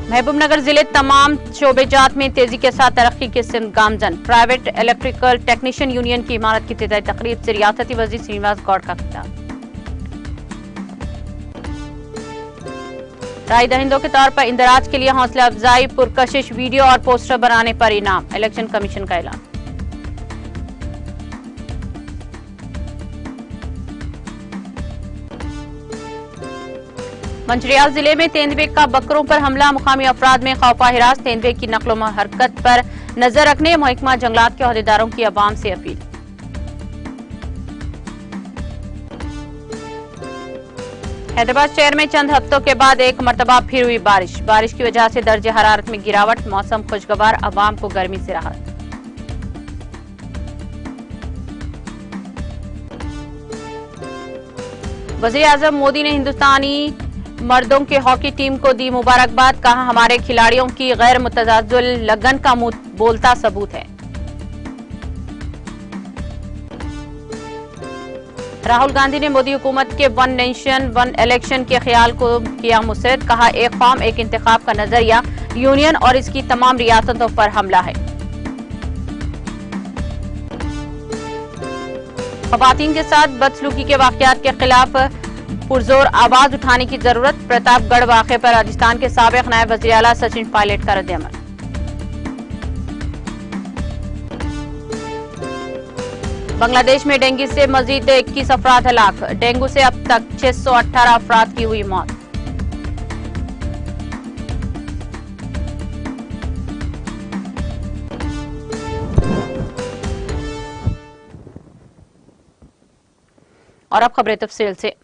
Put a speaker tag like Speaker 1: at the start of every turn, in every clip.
Speaker 1: महबूबनगर जिले तमाम शोबेजात में तेजी के साथ तरक्की के सिंध गामजन। प्राइवेट इलेक्ट्रिकल टेक्नीशियन यूनियन की इमारत की इब्तिदाई तकरीब से रियासती वजीर श्रीनिवास गौड़ का खिताब। राय दहिंदों के तौर पर इंदराज के लिए हौसला अफजाई, पुरकशिश वीडियो और पोस्टर बनाने पर इनाम। इलेक्शन कमीशन का ऐलान। मंचिरियाल जिले में तेंदुए का बकरों पर हमला, मुकामी अफराद में खौफा हिरास। तेंदुए की नकलो हरकत पर नजर रखने महकमा जंगलात के अहदेदारों की अवाम से अपील। हैदराबाद शहर में चंद हफ्तों के बाद एक मरतबा फिर हुई बारिश। बारिश की वजह से दर्जे हरारत में गिरावट, मौसम खुशगवार, अवाम को गर्मी से राहत। वज़ीर-ए-आज़म मोदी ने हिंदुस्तानी मर्दों के हॉकी टीम को दी मुबारकबाद। कहा, हमारे खिलाड़ियों की गैर मुतज़ाज़िल लगन का मुंह बोलता सबूत है। राहुल गांधी ने मोदी हुकूमत के वन नेशन वन इलेक्शन के ख्याल को किया मुस्तरद। कहा, एक कौम एक इंतखाब का नजरिया यूनियन और इसकी तमाम रियासतों पर हमला है। खवातीन के साथ बदसलूकी के वाकयात के खिलाफ पुरजोर आवाज उठाने की जरूरत। प्रतापगढ़ वाक़े पर राजस्थान के साबिक नायब वज़ीर आला सचिन पायलट का रद्द-ए-अमल। बांग्लादेश में डेंगू से मजीद 21 अफराद हलाक। डेंगू से अब तक 618 अफराद की हुई मौत। और अब खबरें तफसील से।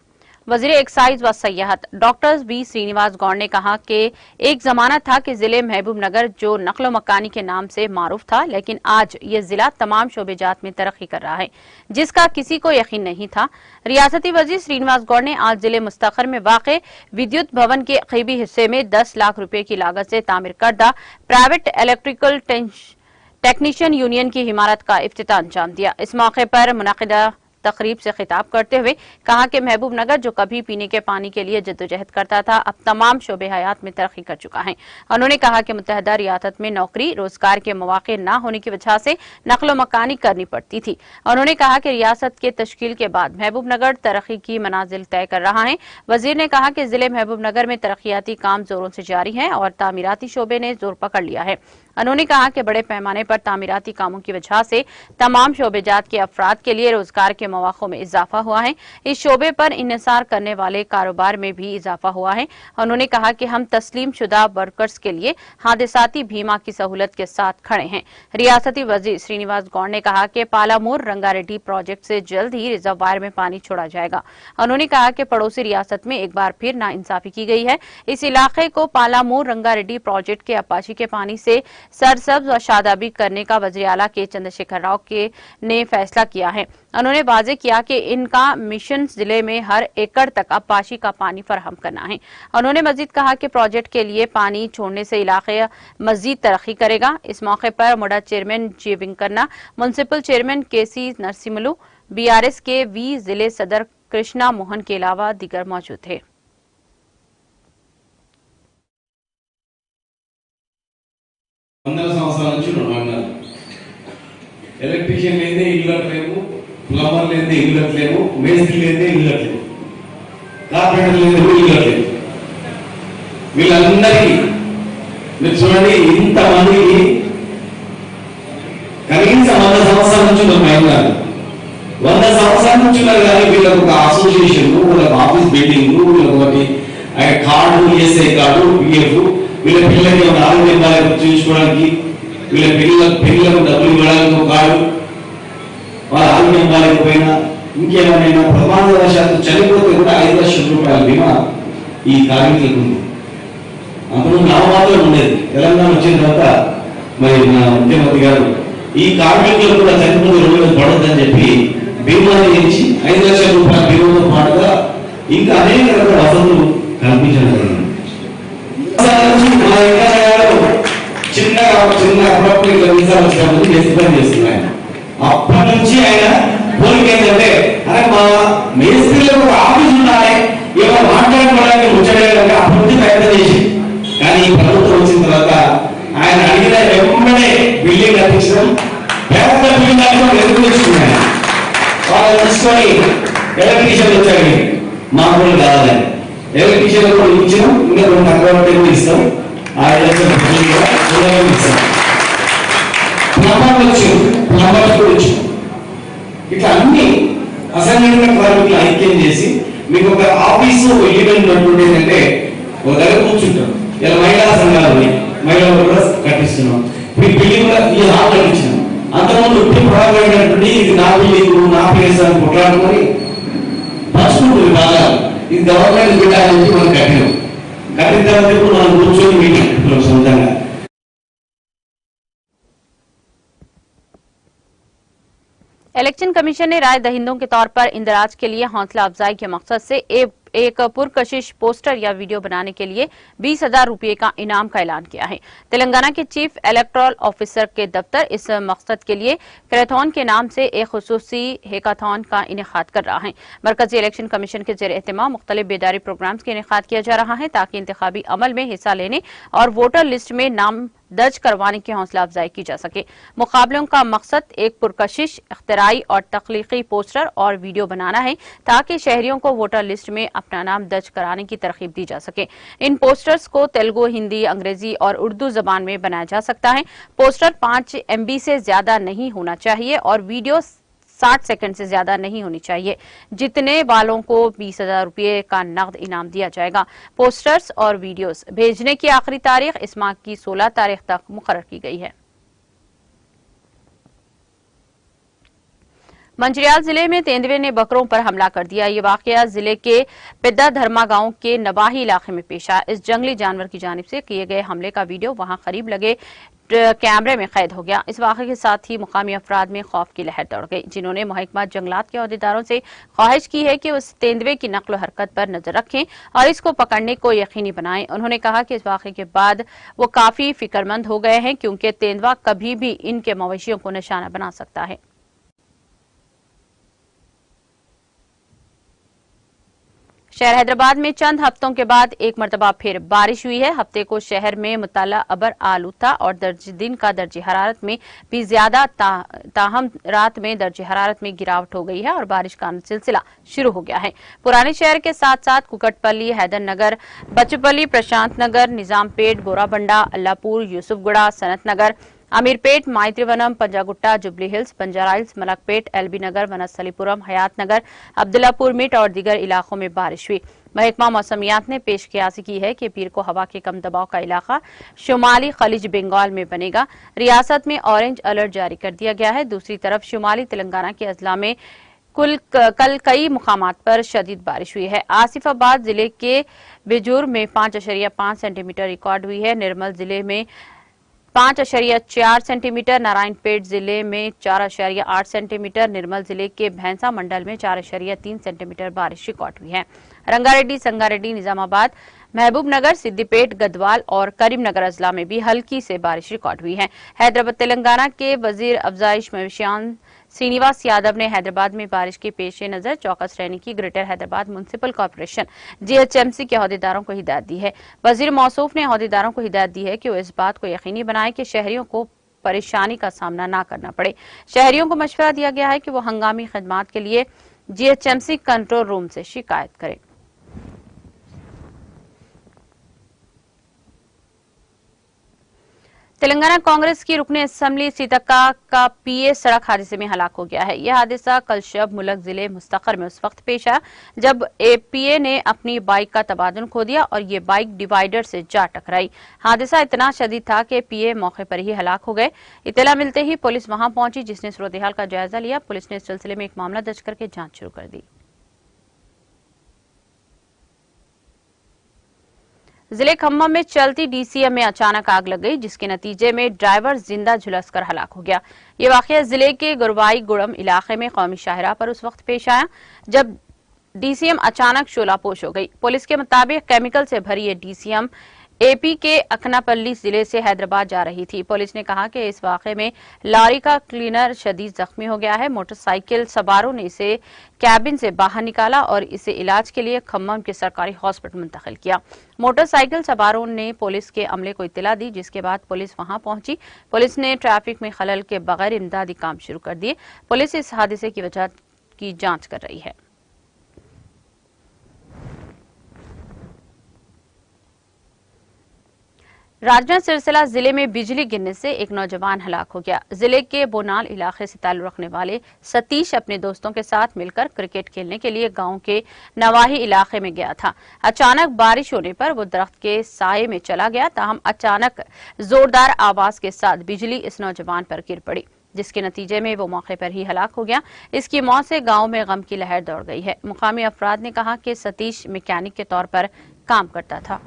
Speaker 1: वजीर एक्साइज व सयाहत डॉक्टर बी श्रीनिवास गौड़ ने कहा कि एक जमाना था कि जिले महबूबनगर जो नकलो मकानी के नाम से मारूफ था, लेकिन आज ये जिला तमाम शोबेजात में तरक्की कर रहा है, जिसका किसी को यकीन नहीं था। रियासती वजीर श्रीनिवास गौड़ ने आज जिले मुस्तखर में वाक़े विद्युत भवन के क़रीबी हिस्से में 10 लाख रुपए की लागत से तामीर करदा प्राइवेट इलेक्ट्रिकल टेक्नीशियन यूनियन की इमारत का इफ्तिताह अंजाम दिया। इस मौके पर मुनाकिदा तकरीब से खिताब करते हुए कहा कि महबूबनगर जो कभी पीने के पानी के लिए जद्दोजहद करता था, अब तमाम शोबे हयात में तरक्की कर चुका है। उन्होंने कहा कि मुत्तहदा रियासत में नौकरी रोजगार के मौके न होने की वजह से नकलो मकानी करनी पड़ती थी। उन्होंने कहा कि रियासत के तश्कील के बाद महबूबनगर तरक्की की मनाजिल तय कर रहा है। वजीर ने कहा कि जिले महबूबनगर में तरक्याती काम जोरों से जारी है और तामीराती शोबे ने जोर पकड़ लिया है। उन्होंने कहा कि बड़े पैमाने पर तामीराती कामों की वजह से तमाम शोबेजात के अफराद के लिए रोजगार के मौक़ों में इजाफा हुआ है। इस शोबे पर इन्हिसार करने वाले कारोबार में भी इजाफा हुआ है। उन्होंने कहा कि हम तस्लीम शुदा वर्कर्स के लिए हादसाती बीमा की सहूलत के साथ खड़े हैं। रियासती वजीर श्रीनिवास गौड़ ने कहा कि पालामूर रंगारेड्डी प्रोजेक्ट से जल्द ही रिजर्वायर में पानी छोड़ा जाएगा। उन्होंने कहा कि पड़ोसी रियासत में एक बार फिर नाइंसाफी की गई है। इस इलाके को पालामूर रंगारेड्डी प्रोजेक्ट के अपाची के पानी से सरसब्ज व शादाबी करने का वज़ीर आला के चंद्रशेखर राव के ने फैसला किया है। उन्होंने वाज़ेह किया कि इनका मिशन जिले में हर एकड़ तक अपाची का पानी फराहम करना है। उन्होंने मजीद कहा कि प्रोजेक्ट के लिए पानी छोड़ने से इलाके मजीद तरक्की करेगा। इस मौके पर मुडा चेयरमैन जी वेंकन्ना, म्युनिसिपल चेयरमैन केसी नरसिमलू, BRS के वी जिले सदर कृष्णा मोहन के अलावा दीगर मौजूद थे।
Speaker 2: ఎలక్ట్రీషియన్ లేదే ఇల్లు కట్టలేము, ప్లంబర్ లేదే ఇల్లు కట్టలేము, మేస్త్రి లేదే ఇల్లు కట్టలేము, కార్పెంటర్ లేదే ఇల్లు కట్టలేము. వీళ్ళందరికీ మీరు చూడండి, ఇంతమందికి కనీసం 100 సంవత్సరాల నుంచి ఉన్నారు. మహిళలు 100 సంవత్సరాల నుంచి ఉన్నారు. కానీ వీళ్ళకి ఒక అసోసియేషన్, వీళ్ళకి ఆఫీస్ బిల్డింగ్, వీళ్ళకి ఒకటి కార్డు, ESI కార్డు, PF, వీళ్ళ పిల్లలకి ఒక ఆరోగ్య బాధ్యత చూసుకోవడానికి, వీళ్ళ పిల్లలకు డబ్బులు ఇవ్వడానికి ఒక కార్డు, వాళ్ళ ఆరోగ్యం బాగాలేకపోయినా ఇంకేమైనా ప్రమాదవశాత్తు చనిపోతే కూడా 5 లక్షల రూపాయల బీమా ఈ కార్మికులకు ఉంది. అప్పుడు నామమాత్రం ఉండేది. తెలంగాణ వచ్చిన తర్వాత మరి మన ముఖ్యమంత్రి గారు ఈ కార్మికులకు కూడా చనిపోతే 2 వేలు పడొద్దని చెప్పి బీమాని ఇచ్చి 5 లక్షల రూపాయల బీమాతో పాటుగా ఇంకా అనేక రకాల వసతులు కల్పించడం జరిగింది. చిన్న అప్పుడప్పుడు వీసాలు వచ్చినప్పుడు ఎక్స్ప్లెయిన్ చేస్తున్నాయి. అప్పటి నుంచి ఆయన పోలిక ఏంటంటే, అరే మా మేస్త్రీలకు ఒక ఆఫీస్ ఉండాలి, ఏమైనా మాట్లాడుకోవడానికి ముచ్చడానికి అప్పటి నుంచి ప్రయత్నం చేసి, కానీ ఈ ప్రభుత్వం ఇచ్చినాం. పెద్ద బిల్డింగ్ నిర్మించుకున్నాయి. వాళ్ళు తీసుకొని ఎలక్ట్రీషియన్ వచ్చాడు, మామూలు కాదని ఎలక్ట్రీషియన్ కూడా ఇచ్చినాం. ఇంకా 2 తక్కువ ఇస్తాం. ఆ ఇస్తాం. ప్లంబర్ కూడా వచ్చాం. ఇట్లా అన్ని అసంఘటిత కార్మికులు ఐక్యం చేసి మీకు ఒక ఆఫీసు ఈవెంట్ ఉన్నటువంటి ఏంటంటే ఒక దగ్గర కూర్చుంటారు. ఇలా మహిళా సంఘాలు ఉన్నాయి, మహిళలు కూడా కట్టిస్తున్నాం. మీ బిల్డింగ్ ఈ హాల్ కట్టించినాం. అంతకుముందు ఉట్టి పొడవబడినటువంటి ఇది నా బిల్డింగ్ నా ప్లేస్ అని కొట్లాడుకొని పంచుకుంటుంది బాగా. ఇది గవర్నమెంట్ బిల్డింగ్ మనం కట్టినాం. కట్టిన తర్వాత ఇప్పుడు మనం కూర్చొని మీటింగ్ సొంతంగా.
Speaker 1: इलेक्शन कमीशन ने राय दहिंदों के तौर पर इंदराज के लिए हौसला अफजाई के मकसद से एक पुरकशिश पोस्टर या वीडियो बनाने के लिए 20,000 रुपये का इनाम का ऐलान किया है। तेलंगाना के चीफ इलेक्टोरल ऑफिसर के दफ्तर इस मकसद के लिए कैरेथॉन के नाम से एक खुसूसी हैकाथॉन का इनेकाद कर रहा है। मरकजी इलेक्शन कमीशन के जेर एहतमाम मुख्तलिफ बेदारी प्रोग्राम्स का इनेकाद किया जा रहा है ताकि इंतखाबी अमल में हिस्सा लेने और वोटर लिस्ट में नाम दर्ज करवाने की हौसला अफजाई की जा सके। मुकाबलों का मकसद एक पुरकशिश, इख्तराई और तख्लीकी पोस्टर और वीडियो बनाना है ताकि शहरियों को वोटर लिस्ट में अपना नाम दर्ज कराने की तरकीब दी जा सके। इन पोस्टर्स को तेलुगु, हिंदी, अंग्रेजी और उर्दू जबान में बनाया जा सकता है। पोस्टर 5 MB से ज्यादा नहीं होना चाहिए और वीडियो 60 सेकंड से ज्यादा नहीं होनी चाहिए। जितने वालों को 20,000 रुपये का नकद इनाम दिया जाएगा। पोस्टर्स और वीडियोस भेजने की आखिरी तारीख इस माह की 16 तारीख तक मुकर्रर की गई है। मंचिरियाल जिले में तेंदुए ने बकरों पर हमला कर दिया। ये वाकया जिले के पिद्दा धर्मा गांव के नवाही इलाके में पेश आया। इस जंगली जानवर की जानिब से किए गए हमले का वीडियो वहां करीब लगे कैमरे में कैद हो गया। इस वाक़े के साथ ही मुकामी अफराद में खौफ की लहर दौड़ गई, जिन्होंने महकमा जंगलात के अहदेदारों से ख्वाहिश की है कि उस तेंदुए की नकलो हरकत पर नजर रखें और इसको पकड़ने को यकीनी बनाएं। उन्होंने कहा कि इस वाक़े के बाद वो काफी फिक्रमंद हो गए हैं क्योंकि तेंदुआ कभी भी इनके मवेशियों को निशाना बना सकता है। शहर हैदराबाद में चंद हफ्तों के बाद एक मरतबा फिर बारिश हुई है। हफ्ते को शहर में मुताला अबर आलू था और दिन का दर्जे हरारत में भी ज्यादा ताहम रात में दर्जे हरारत में गिरावट हो गई है और बारिश का सिलसिला शुरू हो गया है। पुराने शहर के साथ साथ कुकटपल्ली, हैदरनगर, बचपल्ली, प्रशांत नगर, निजामपेट, बोराबंडा, अल्लापुर, यूसुफगुड़ा, सनत नगर, अमीरपेट, माइत्रिवनम, पंजागुट्टा, जुबली हिल्स, बंजारा हिल्स, मलकपेट, एलबी नगर, वनस्थलीपुरम, हयात नगर, अब्दुल्लापुर मिट और दीगर इलाकों में बारिश हुई। महकमा मौसमियात ने पेश कियासी की है कि पीर को हवा के कम दबाव का इलाका शुमाली खलीज बंगाल में बनेगा। रियासत में ऑरेंज अलर्ट जारी कर दिया गया है। दूसरी तरफ शुमाली तेलंगाना के अजला में कल कई मुकामात पर शदीद बारिश हुई है। आसिफाबाद जिले के बिजूर में 5.5 सेंटीमीटर रिकॉर्ड हुई है। निर्मल जिले में 5.4 सेंटीमीटर, नारायणपेट जिले में 4.8 सेंटीमीटर, निर्मल जिले के भैंसा मंडल में 4.3 सेंटीमीटर बारिश रिकॉर्ड हुई है। रंगारेड्डी, संगारेड्डी, निजामाबाद, महबूबनगर, सिद्दीपेट, गदवाल और करीमनगर अजला में भी हल्की से बारिश रिकॉर्ड हुई है। हैदराबाद तेलंगाना के वजीर अफजाइश मवेशियान श्रीनिवास यादव ने हैदराबाद में बारिश के पेश नजर चौकस रहने की greater Hyderabad municipal corporation GHMC के अहदेदारों को हिदायत दी है। वजीर मौसूफ ने अहदेदारों को हिदायत दी है कि वो इस बात को यकीनी बनाए कि शहरियों को परेशानी का सामना न करना पड़े। शहरियों को मशवरा दिया गया है कि वो हंगामी खिदमात के लिए GHMC कंट्रोल रूम से शिकायत करें। तेलंगाना कांग्रेस की रुकने असेंबली सीतक्का का PA सड़क हादसे में हलाक हो गया है। यह हादसा कल शब मुल्क जिले मुस्तखर में उस वक्त पेश आया जब PA ने अपनी बाइक का तबादुल खो दिया और ये बाइक डिवाइडर से जा टकराई। हादसा इतना शदीद था कि PA मौके पर ही हलाक हो गए। इत्तला मिलते ही पुलिस वहां पहुंची, जिसने सूरत-ए-हाल का जायजा लिया। पुलिस ने इस सिलसिले में एक मामला दर्ज करके जांच शुरू कर दी। जिले खम्मम में चलती DCM में अचानक आग लग गई, जिसके नतीजे में ड्राइवर जिंदा झुलसकर हलाक हो गया। ये वाकया जिले के गुरवाई गुड़म इलाके में कौमी शाहराह पर उस वक्त पेश आया जब DCM अचानक शोलापोश हो गई। पुलिस के मुताबिक केमिकल से भरी ये DCM एपी के अखनापल्ली जिले से हैदराबाद जा रही थी। पुलिस ने कहा कि इस वाकये में लॉरी का क्लीनर शदीद जख्मी हो गया है। मोटरसाइकिल सवारों ने इसे कैबिन से बाहर निकाला और इसे इलाज के लिए खम्मम के सरकारी हॉस्पिटल मुंतकिल किया। मोटरसाइकिल सवारों ने पुलिस के अमले को इत्तला दी, जिसके बाद पुलिस वहां पहुंची। पुलिस ने ट्रैफिक में खलल के बगैर इमदादी काम शुरू कर दिए। पुलिस इस हादसे की वजह की जांच कर रही है। राजनाथ सिरसिला जिले में बिजली गिरने से एक नौजवान हलाक हो गया। जिले के बोनाल इलाके से ताल्लुक रखने वाले सतीश अपने दोस्तों के साथ मिलकर क्रिकेट खेलने के लिए गांव के नवाही इलाके में गया था। अचानक बारिश होने पर वो दरख्त के साये में चला गया। ताहम अचानक जोरदार आवाज के साथ बिजली इस नौजवान पर गिर पड़ी, जिसके नतीजे में वो मौके पर ही हलाक हो गया। इसकी मौत से गांव में गम की लहर दौड़ गई है। मुकामी अफराद ने कहा कि सतीश मैकेनिक के तौर पर काम करता था।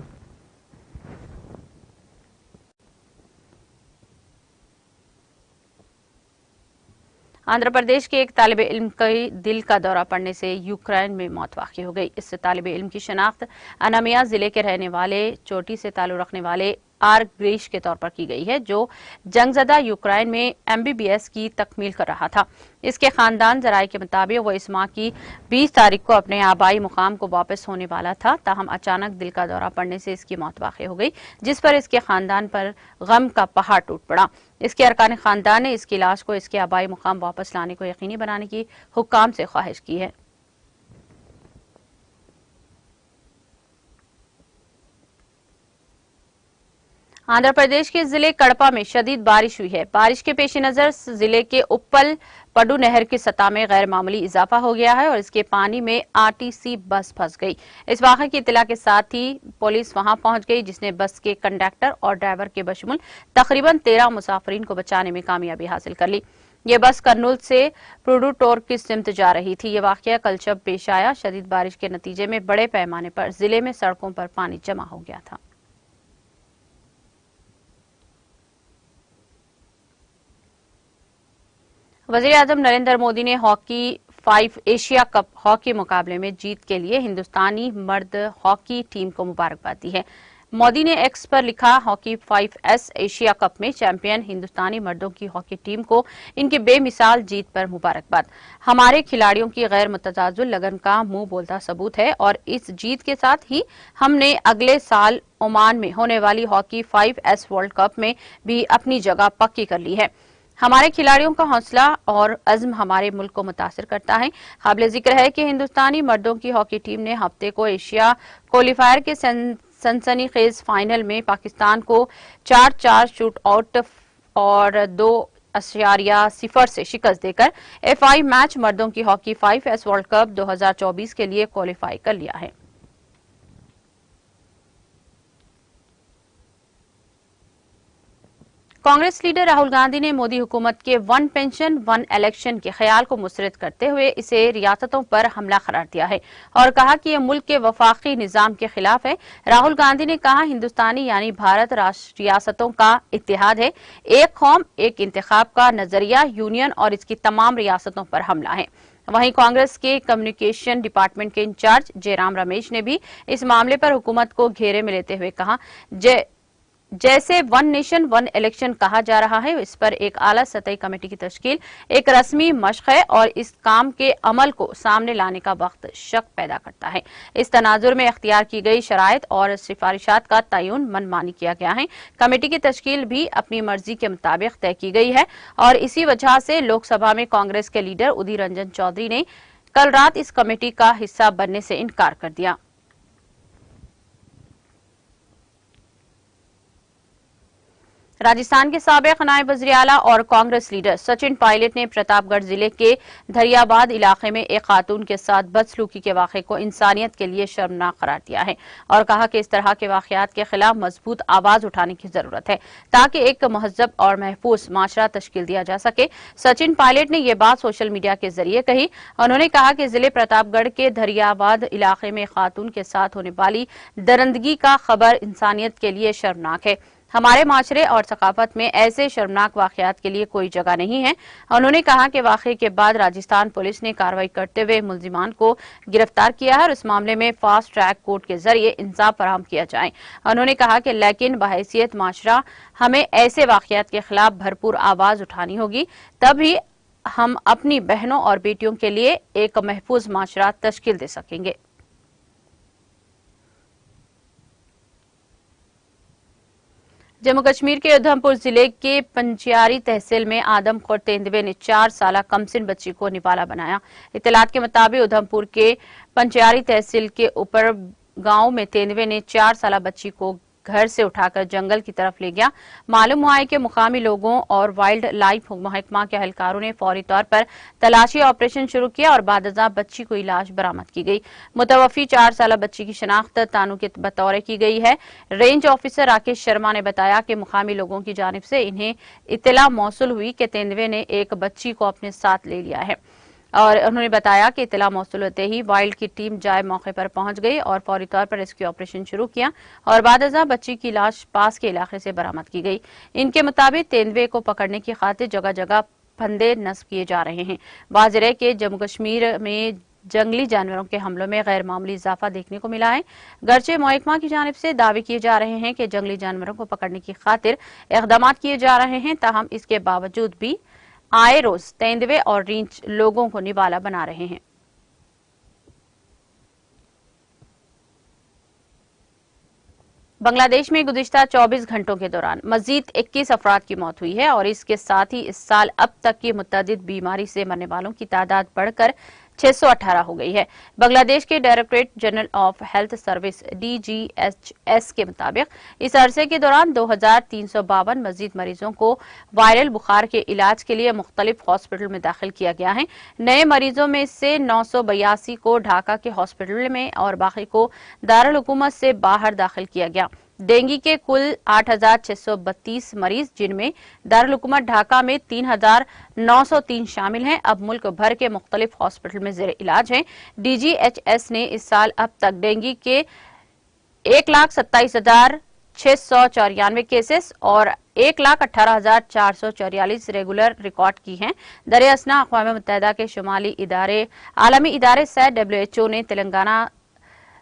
Speaker 1: आंध्र प्रदेश के एक तालिब इल्म की दिल का दौरा पड़ने से यूक्रेन में मौत वाक़ई हो गई। इस तालिब इल्म की शनाख्त अनामिया जिले के रहने वाले चोटी से ताल्लुक रखने वाले आर ग्रीश के तौर पर की गई है, जो जंगजदा यूक्रेन में MBBS की तकमील कर रहा था। इसके खानदान जराये के मुताबिक वो इस माह की 20 तारीख को अपने आबाई मुकाम को वापस होने वाला था। ताहम अचानक दिल का दौरा पड़ने से इसकी मौत वाक़ई हो गई, जिस पर इसके खानदान पर गम का पहाड़ टूट पड़ा। इसके अरकान खानदान ने इसकी लाश को इसके आबाई मुकाम वापस लाने को यकीनी बनाने की हुक्काम से ख्वाहिश की है। आंध्र प्रदेश के जिले कड़पा में शदीद बारिश हुई है। बारिश के पेश नजर जिले के उप्पल पडू नहर की सतह में गैर मामूली इजाफा हो गया है और इसके पानी में RTC बस फंस गई। इस वाक़े की इत्तला के साथ ही पुलिस वहां पहुंच गई, जिसने बस के कंडक्टर और ड्राइवर के बशमुल तकरीबन 13 मुसाफिरीन को बचाने में कामयाबी हासिल कर ली। ये बस कर्नूल से प्रोडूटोर की सिमत जा रही थी। ये वाक़या कल जब पेश आया। शदीद बारिश के नतीजे में बड़े पैमाने पर जिले में सड़कों पर पानी जमा हो गया था। वज़ीर-ए-आज़म नरेंद्र मोदी ने हॉकी 5 एशिया कप हॉकी मुकाबले में जीत के लिए हिंदुस्तानी मर्द हॉकी टीम को मुबारकबाद दी है। मोदी ने एक्स पर लिखा, हॉकी 5S एशिया कप में चैंपियन हिंदुस्तानी मर्दों की हॉकी टीम को इनकी बेमिसाल जीत पर मुबारकबाद। हमारे खिलाड़ियों की गैर मुतजाजुल लगन का मुंह बोलता सबूत है और इस जीत के साथ ही हमने अगले साल ओमान में होने वाली हॉकी 5S वर्ल्ड कप में भी अपनी जगह पक्की कर ली है। हमारे खिलाड़ियों का हौसला और अज़्म हमारे मुल्क को मुतासिर करता है। काबिल जिक्र है कि हिंदुस्तानी मर्दों की हॉकी टीम ने हफ्ते को एशिया क्वालीफायर के सनसनीखेज फाइनल में पाकिस्तान को 4-4 शूट आउट और 2.0 से शिकस्त देकर FI मैच मर्दों की हॉकी 5S वर्ल्ड कप 2024 के लिए क्वालीफाई कर लिया है। कांग्रेस लीडर राहुल गांधी ने मोदी हुकूमत के 1 पेंशन 1 इलेक्शन के ख्याल को मुस्तरद करते हुए इसे रियासतों पर हमला करार दिया है और कहा कि यह मुल्क के वफाकी निजाम के खिलाफ है। राहुल गांधी ने कहा, हिंदुस्तानी यानी भारत रियासतों का इत्तेहाद है। एक कौम एक इंतखाब का नजरिया यूनियन और इसकी तमाम रियासतों पर हमला है। वहीं कांग्रेस के कम्युनिकेशन डिपार्टमेंट के इंचार्ज जयराम रमेश ने भी इस मामले पर हुकूमत को घेरे में लेते हुए कहा, जैसे 1 नेशन 1 इलेक्शन कहा जा रहा है, इस पर एक आला सतही कमेटी की तश्कील एक रस्मी मशक है और इस काम के अमल को सामने लाने का वक्त शक पैदा करता है। इस तनाजुर में अख्तियार की गई शराइत और सिफारिशात का तयन मनमानी किया गया है। कमेटी की तश्कील भी अपनी मर्जी के मुताबिक तय की गई है और इसी वजह से लोकसभा में कांग्रेस के लीडर उदय रंजन चौधरी ने कल रात इस कमेटी का हिस्सा बनने से इनकार कर दिया। राजस्थान के साबिक नायब वज़ीर आला और कांग्रेस लीडर सचिन पायलट ने प्रतापगढ़ जिले के धरियाबाद इलाके में एक खातून के साथ बदसलूकी के वाक़े को इंसानियत के लिए शर्मनाक करार दिया है और कहा कि इस तरह के वाक़यात के खिलाफ मजबूत आवाज उठाने की जरूरत है ताकि एक महजब और महफूज माशरा तश्कील दिया जा सके। सचिन पायलट ने यह बात सोशल मीडिया के जरिए कही। उन्होंने कहा कि जिले प्रतापगढ़ के धरियाबाद इलाके में खातून के साथ होने वाली दरिंदगी का खबर इंसानियत के लिए शर्मनाक है। हमारे माशरे और सकाफत में ऐसे शर्मनाक वाकयात के लिए कोई जगह नहीं है। उन्होंने कहा कि वाकये के बाद राजस्थान पुलिस ने कार्रवाई करते हुए मुल्जिमान को गिरफ्तार किया है और इस मामले में फास्ट ट्रैक कोर्ट के जरिए इंसाफ फराहम किया जाए। उन्होंने कहा कि लेकिन बहैसियत माशरा हमें ऐसे वाकयात के खिलाफ भरपूर आवाज उठानी होगी, तभी हम अपनी बहनों और बेटियों के लिए एक महफूज माशरा तश्कील दे सकेंगे। जम्मू कश्मीर के उधमपुर जिले के पंचियारी तहसील में आदमखोर तेंदुए ने 4 साला कमसिन बच्ची को निवाला बनाया। इत्तलात के मुताबिक उधमपुर के पंचियारी तहसील के ऊपर गांव में तेंदुए ने 4 साला बच्ची को घर से उठाकर जंगल की तरफ ले गया। मालूम हुआ है कि मुकामी लोगों और वाइल्ड लाइफ महकमा के एहलकारों ने फौरी तौर पर तलाशी ऑपरेशन शुरू किया और बादजा बच्ची को लाश बरामद की गई। मुतवफी 4 साला बच्ची की शनाख्त तानू के बतौर की गई है। रेंज ऑफिसर राकेश शर्मा ने बताया कि मुकामी लोगों की जानिब से इन्हें इत्तला मौसूल हुई कि तेंदुए ने एक बच्ची को अपने साथ ले लिया है और उन्होंने बताया कि इत्तला मौसूल होते ही वाइल्ड की टीम जाए मौके पर पहुंच गई और फौरी तौर पर रेस्क्यू ऑपरेशन शुरू किया और बादजा बच्ची की लाश पास के इलाके से बरामद की गई। इनके मुताबिक तेंदुए को पकड़ने की खातिर जगह जगह फंदे नस्ब किए जा रहे हैं। वाज़ेह के जम्मू कश्मीर में जंगली जानवरों के हमलों में गैर मामूली इजाफा देखने को मिला है। गर्चे महकमा की जानिब से दावे किए जा रहे हैं कि जंगली जानवरों को पकड़ने की खातिर इकदाम किए जा रहे हैं, ताहम इसके बावजूद भी आए रोज तेंदुए और रींछ लोगों को निवाला बना रहे हैं। बांग्लादेश में गुज़िश्ता 24 घंटों के दौरान मजीद 21 अफराद की मौत हुई है और इसके साथ ही इस साल अब तक की मुतअद्दिद बीमारी से मरने वालों की तादाद बढ़कर 618 हो गई है। बांग्लादेश के directorate general of health service DGHS के मुताबिक इस अरसे के दौरान 2352 मजीद मरीजों को वायरल बुखार के इलाज के लिए मुख्तलिफ हॉस्पिटल में दाखिल किया गया है। नए मरीजों में से 982 को ढाका के हॉस्पिटल में और बाकी को दारुल हुकूमत से बाहर दाखिल किया गया। डेंगू के कुल 8632 मरीज, जिनमें दारुल हुकूमत ढाका में 3903 शामिल हैं, अब मुल्क भर के मुख्तलिफ हॉस्पिटल में जेर इलाज हैं। DGHS ने इस साल अब तक डेंगू के 1,27,694 केसेस और 1,18,444 रेगुलर रिकॉर्ड की हैं। दरअसल अक़वाम मुत्तहिदा के शुमाली आलमी इदारे से WHO ने तेलंगाना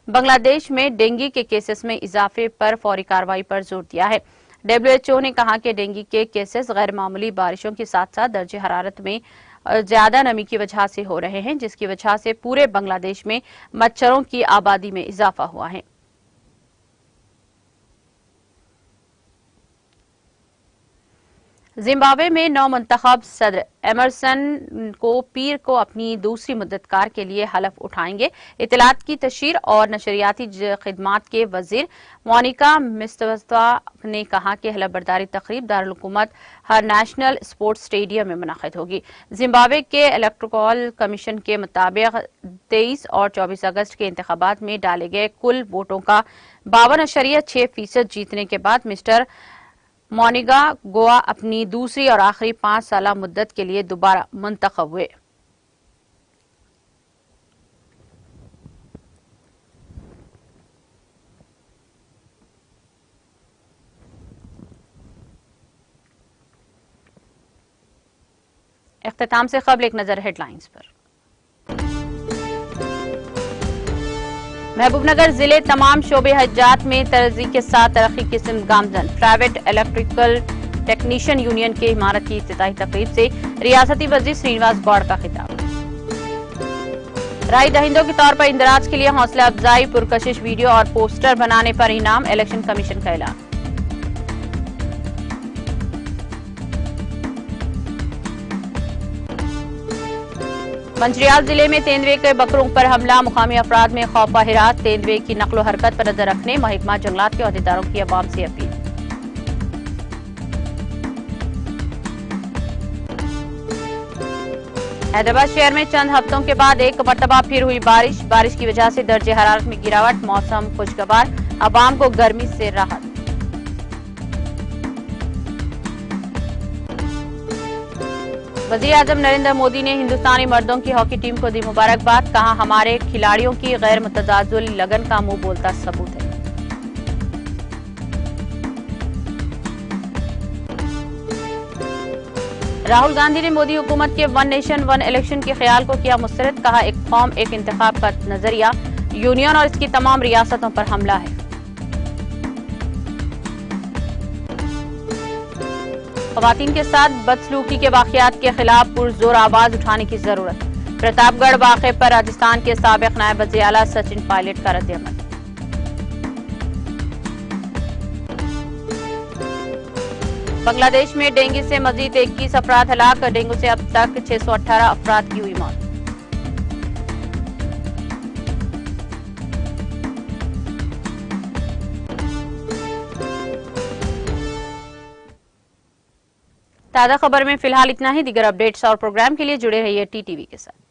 Speaker 1: बांग्लादेश में डेंगू के केसेस में इजाफे पर फौरी कार्रवाई पर जोर दिया है। WHO ने कहा कि डेंगू के केसेस गैर मामूली बारिशों के साथ साथ दर्जे हरारत में ज्यादा नमी की वजह से हो रहे हैं, जिसकी वजह से पूरे बांग्लादेश में मच्छरों की आबादी में इजाफा हुआ है। जिम्बाब्वे में नौमुंतखब सदर एमरसन को पीर को अपनी दूसरी मुद्दतकार के लिए हलफ उठाएंगे। इत्तलात की तशहीर और नशरियाती खिदमात के वजीर मोनिका मुस्तफा ने कहा कि हलफ बर्दारी तकरीब दारुल हुकूमत हर नेशनल स्पोर्ट्स स्टेडियम में मुनक़िद होगी। जिम्बाब्वे के इलेक्टोरल कमीशन के मुताबिक 23 और 24 अगस्त के इंतखाबात में डाले गए कुल वोटों का 52.6% जीतने के बाद मिस्टर मोनिगा गोवा अपनी दूसरी और आखिरी 5 साला मुद्दत के लिए दोबारा मुंतखब हुए। इख्तिताम से क़ब्ल एक नजर हेडलाइंस पर। महबूबनगर जिले तमाम शोबे हजात में तरक्की के साथ तरक्की किस्म गामजन। प्राइवेट इलेक्ट्रिकल टेक्नीशियन यूनियन के इमारत की इफ्तिताही तकरीब से रियासती वजीर श्रीनिवास गौड़ का खिताब। राय दहिंदों के तौर पर इंदराज के लिए हौसला अफजाई, पुरकशिश वीडियो और पोस्टर बनाने पर इनाम, इलेक्शन कमीशन का ऐलान। मंचिरियाल जिले में तेंदुए के बकरों पर हमला, मुकामी अफराद में खौफ हिरात। तेंदुए की नकलो हरकत पर नजर रखने महकमा जंगलात के अहदेदारों की अवाम से अपील। हैदराबाद शहर में चंद हफ्तों के बाद एक मरतबा फिर हुई बारिश की वजह से दर्जे हरारत में गिरावट, मौसम खुशगवार, अवाम को गर्मी से राहत। वज़ीर-ए-आज़म नरेंद्र मोदी ने हिंदुस्तानी मर्दों की हॉकी टीम को दी मुबारकबाद, कहा हमारे खिलाड़ियों की गैर मुतजाजुल लगन का मुंह बोलता सबूत है। राहुल गांधी ने मोदी हुकूमत के वन नेशन वन इलेक्शन के ख्याल को किया मुस्तरद, कहा एक कौम एक इंतखाब का नजरिया यूनियन और इसकी तमाम रियासतों पर हमला है। खवातीन के साथ बदसलूकी के वाकयात के खिलाफ पुरजोर आवाज उठाने की जरूरत। प्रतापगढ़ वाक़े पर राजस्थान के साबिक नायब वज़ीर आला सचिन पायलट का रद्द-ए-अमल। बांग्लादेश में डेंगू से मजीद 21 अफराद हलाक, डेंगू से अब तक 618 अफराद की हुई मौत। ताज़ा खबर में फिलहाल इतना ही। दीगर अपडेट्स और प्रोग्राम के लिए जुड़े रहिए टीटीवी के साथ।